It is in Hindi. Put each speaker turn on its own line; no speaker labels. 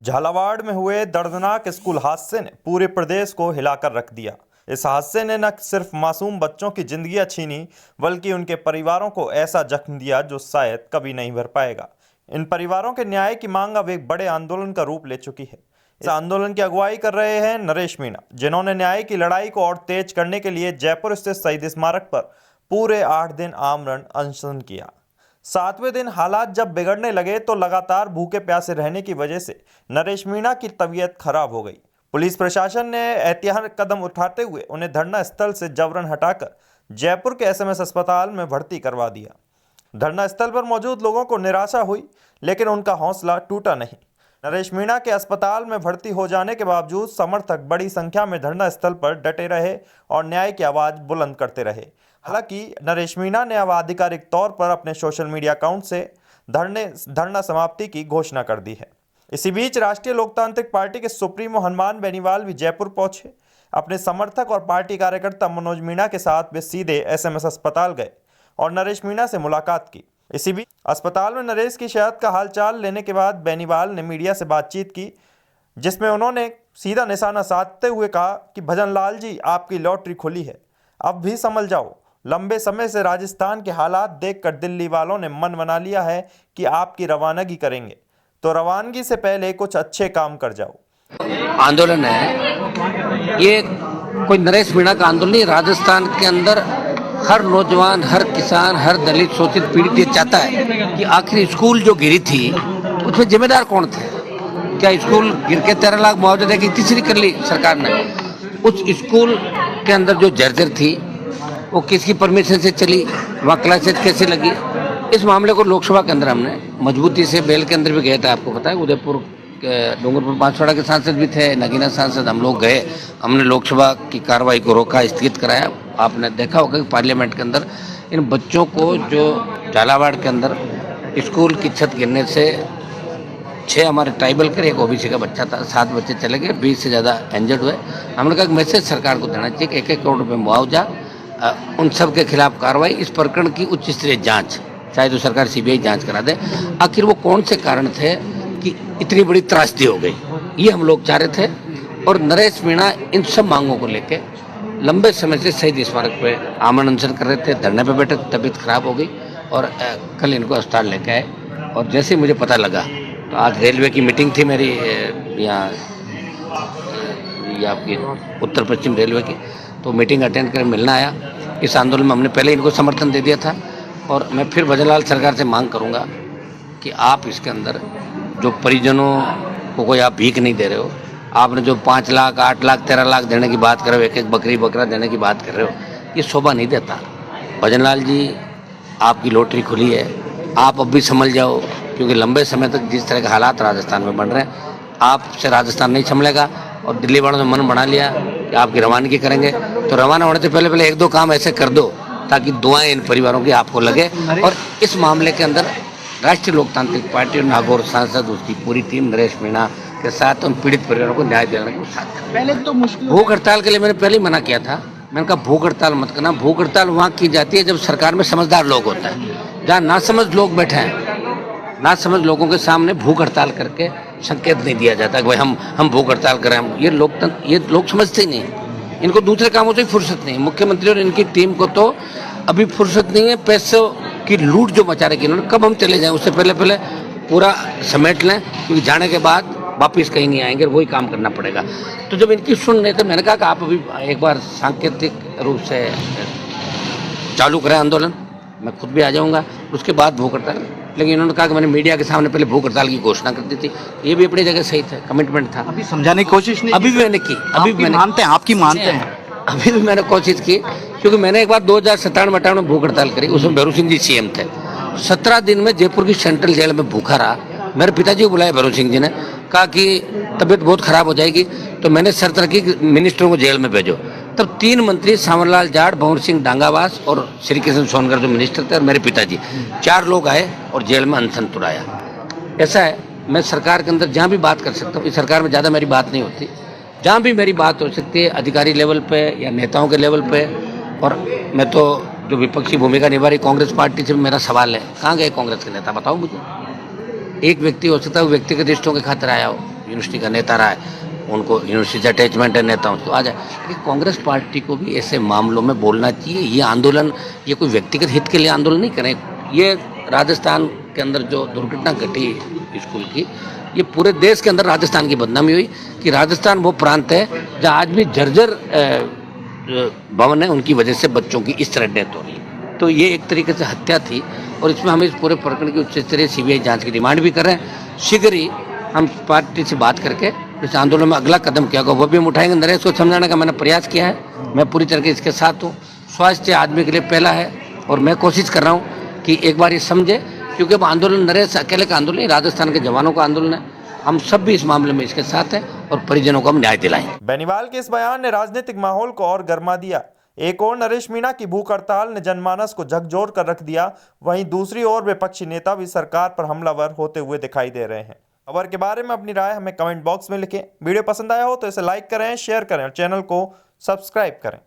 झालावाड़ में हुए दर्दनाक स्कूल हादसे ने पूरे प्रदेश को हिलाकर रख दिया। इस हादसे ने न सिर्फ मासूम बच्चों की जिंदगियां छीनी, बल्कि उनके परिवारों को ऐसा जख्म दिया जो शायद कभी नहीं भर पाएगा। इन परिवारों के न्याय की मांग अब एक बड़े आंदोलन का रूप ले चुकी है। इस आंदोलन की अगुवाई कर रहे हैं नरेश मीणा, जिन्होंने न्याय की लड़ाई को और तेज करने के लिए जयपुर स्थित शहीद स्मारक पर पूरे 8 दिन आमरण अनशन किया। 7वें दिन हालात जब बिगड़ने लगे तो लगातार भूखे प्यासे रहने की वजह से नरेश मीणा की तबीयत खराब हो गई। पुलिस प्रशासन ने एहतियाती कदम उठाते हुए उन्हें धरना स्थल से जबरन हटाकर जयपुर के एसएमएस अस्पताल में भर्ती करवा दिया। धरना स्थल पर मौजूद लोगों को निराशा हुई, लेकिन उनका हौसला टूटा नहीं। नरेश मीणा के अस्पताल में भर्ती हो जाने के बावजूद समर्थक बड़ी संख्या में धरना स्थल पर डटे रहे और न्याय की आवाज बुलंद करते रहे। हालांकि नरेश मीणा ने अब आधिकारिक तौर पर अपने सोशल मीडिया अकाउंट से धरना समाप्ति की घोषणा कर दी है। इसी बीच राष्ट्रीय लोकतांत्रिक पार्टी के सुप्रीमो हनुमान बेनीवाल भी जयपुर पहुंचे। अपने समर्थक और पार्टी कार्यकर्ता मनोज मीणा के साथ वे सीधे एसएमएस अस्पताल गए और नरेश मीणा से मुलाकात की। इसी बीच अस्पताल में नरेश की सेहत का हालचाल लेने के बाद बेनीवाल ने मीडिया से बातचीत की, जिसमें उन्होंने सीधा निशाना साधते हुए कहा कि भजन लाल जी, आपकी लॉटरी खुली है, अब भी संभल जाओ। लंबे समय से राजस्थान के हालात देखकर दिल्ली वालों ने मन बना लिया है कि आपकी रवानगी करेंगे, तो रवानगी से पहले कुछ अच्छे काम कर जाओ।
आंदोलन है ये, कोई नरेश मीणा का आंदोलन नहीं। राजस्थान के अंदर हर नौजवान, हर किसान, हर दलित, शोषित, पीड़ित ये चाहता है कि आखिर स्कूल जो गिरी थी उसमें जिम्मेदार कौन थे? क्या स्कूल गिर के 13 लाख मुआवजा देगी तीसरी कर ली सरकार ने? उस स्कूल के अंदर जो जर्जर थी वो किसकी परमिशन से चली, वहाँ क्लासेज कैसे लगी? इस मामले को लोकसभा के अंदर हमने मजबूती से बेल के अंदर भी गए थे। आपको पता है, उदयपुर डूंगरपुर बांसवाड़ा के सांसद भी थे, नगीना सांसद, हम लोग गए, हमने लोकसभा की कार्रवाई को रोका, स्थगित कराया। आपने देखा होगा कि पार्लियामेंट के अंदर इन बच्चों को, जो झालावाड़ के अंदर स्कूल की छत गिरने से 6 हमारे ट्राइबल के, एक ओबीसी का बच्चा था, 7 बच्चे चले गए, 20 से ज़्यादा इंजर्ड हुए। हमने कहा कि मैसेज सरकार को देना चाहिए कि 1-1 करोड़ रुपये मुआवजा, उन सब के खिलाफ कार्रवाई, इस प्रकरण की उच्च स्तरीय जांच, चाहे तो सरकार सीबीआई जांच करा दे। आखिर वो कौन से कारण थे कि इतनी बड़ी त्रासदी हो गई, ये हम लोग चाह रहे थे। और नरेश मीणा इन सब मांगों को लेके लंबे समय से शहीद स्मारक पे आमरण अनशन कर रहे थे, धरने पे बैठे, तबीयत खराब हो गई और कल इनको अस्पताल लेके आए। और जैसे ही मुझे पता लगा तो आज रेलवे की मीटिंग थी मेरी, यहाँ आपकी उत्तर पश्चिम रेलवे की, तो मीटिंग अटेंड कर मिलना आया। इस आंदोलन में हमने पहले इनको समर्थन दे दिया था और मैं फिर भजनलाल सरकार से मांग करूंगा कि आप इसके अंदर जो परिजनों को कोई आप भीख नहीं दे रहे हो, आपने जो 5 लाख, 8 लाख, 13 लाख देने की बात कर रहे हो, 1-1 बकरी बकरा देने की बात कर रहे हो, ये शोभा नहीं देता। भजनलाल जी, आपकी लॉटरी खुली है, आप अब भी संभल जाओ, क्योंकि लंबे समय तक जिस तरह के हालात राजस्थान में बन रहे हैं, आपसे राजस्थान नहीं संभलेगा। और दिल्ली वालों ने मन बना लिया कि आपकी रवानगी करेंगे, तो रवाना होने से पहले 1-2 काम ऐसे कर दो ताकि दुआएं इन परिवारों की आपको लगे। और इस मामले के अंदर राष्ट्रीय लोकतांत्रिक पार्टी और नागौर सांसद, उसकी पूरी टीम नरेश मीणा के साथ उन पीड़ित परिवारों को न्याय दिलाने को साथ कर।
पहले तो मुश्किल
भूख हड़ताल के लिए मैंने पहले ही मना किया था। मैंने कहा भूख हड़ताल मत करना। भूख हड़ताल वहाँ की जाती है जब सरकार में समझदार लोग होता है। जहाँ नासमझ लोग बैठे हैं, नासमझ लोगों के सामने भूख हड़ताल करके संकेत नहीं दिया जाता कि भाई हम भूख हड़ताल करें। ये लोग समझते ही नहीं, इनको दूसरे कामों से फुर्सत नहीं। मुख्यमंत्री और इनकी टीम को तो अभी फुर्सत नहीं है पैसों की लूट जो मचा रखी इन्होंने। कब हम चले जाएं, उससे पहले पूरा समेट लें, क्योंकि जाने के बाद वापिस कहीं नहीं आएंगे, वही काम करना पड़ेगा। तो जब इनकी सुन रहे थे, मैंने कहा कि आप अभी एक बार सांकेतिक रूप से चालू करें आंदोलन, मैं खुद भी आ जाऊंगा, उसके बाद भूख हड़ताल। लेकिन इन्होंने कहा कि मैंने मीडिया के सामने पहले भूख हड़ताल की घोषणा कर दी थी। ये भी अपनी जगह सही था, कमिटमेंट था।
अभी समझाने की कोशिश नहीं,
अभी भी मैंने की, अभी भी मैंने
आपकी मानते हैं,
अभी भी मैंने कोशिश की, क्योंकि मैंने एक बार 2017-18 में भूख हड़ताल करी, उसमें भैरू सिंह जी सीएम थे। 17 दिन में जयपुर की सेंट्रल जेल में भूखा रहा। मेरे पिताजी को बुलाया भैरू सिंह जी ने, कहा कि तबीयत बहुत खराब हो जाएगी, तो मैंने शर्त रखी कि मिनिस्टरों को जेल में भेजो। तब 3 मंत्री, सांवरलाल जाट, भंवर सिंह डांगावास और श्री कृष्ण सोनकर जो मिनिस्टर थे, और मेरे पिताजी, 4 लोग आए और जेल में अनशन तुराया। ऐसा है, मैं सरकार के अंदर जहाँ भी बात कर सकता हूँ, इस सरकार में ज़्यादा मेरी बात नहीं होती, जहाँ भी मेरी बात हो सकती है अधिकारी लेवल पे या नेताओं के लेवल पे। और मैं तो जो विपक्षी भूमिका निभा रही कांग्रेस पार्टी से भी मेरा सवाल है, कहाँ गए कांग्रेस के नेता, बताओ मुझे। एक व्यक्ति हो सकता है वो व्यक्तिगत रिश्तों के खातिर आया हो, यूनिवर्सिटी का नेता रहा है, उनको यूनिवर्सिटी से अटैचमेंट है नेताओं से, तो आ जाए। लेकिन कांग्रेस पार्टी को भी ऐसे मामलों में बोलना चाहिए। ये आंदोलन, ये कोई व्यक्तिगत हित के लिए आंदोलन नहीं करें। ये राजस्थान के अंदर जो दुर्घटना घटी स्कूल की, ये पूरे देश के अंदर राजस्थान की बदनामी हुई कि राजस्थान वो प्रांत है जहाँ आज भी जर्जर भवन है, उनकी वजह से बच्चों की इस तरह डेथ हो रही है। तो ये एक तरीके से हत्या थी और इसमें हम इस पूरे प्रकरण की उच्च स्तरीय सीबीआई जांच की डिमांड भी कर रहे हैं। शीघ्र ही हम पार्टी से बात करके इस आंदोलन में अगला कदम क्या होगा वो भी हम उठाएंगे। नरेश को समझाने का मैंने प्रयास किया है, मैं पूरी तरह से इसके साथ हूँ। स्वास्थ्य आदमी के लिए पहला है और मैं कोशिश कर रहा हूँ कि एक बार ये समझे, क्योंकि अब आंदोलन नरेश अकेले का आंदोलन नहीं, राजस्थान के जवानों का आंदोलन है। हम सब भी इस मामले में इसके साथ हैं और परिजनों को हम न्याय दिलाएं।
बेनीवाल के इस बयान ने राजनीतिक माहौल को और गर्मा दिया। एक और नरेश मीणा की भूख हड़ताल ने जनमानस को झकझोर कर रख दिया, वहीं दूसरी ओर विपक्षी नेता भी सरकार पर हमलावर होते हुए दिखाई दे रहे हैं। खबर के बारे में अपनी राय हमें कमेंट बॉक्स में लिखें। वीडियो पसंद आया हो तो इसे लाइक करें, शेयर करें और चैनल को सब्सक्राइब करें।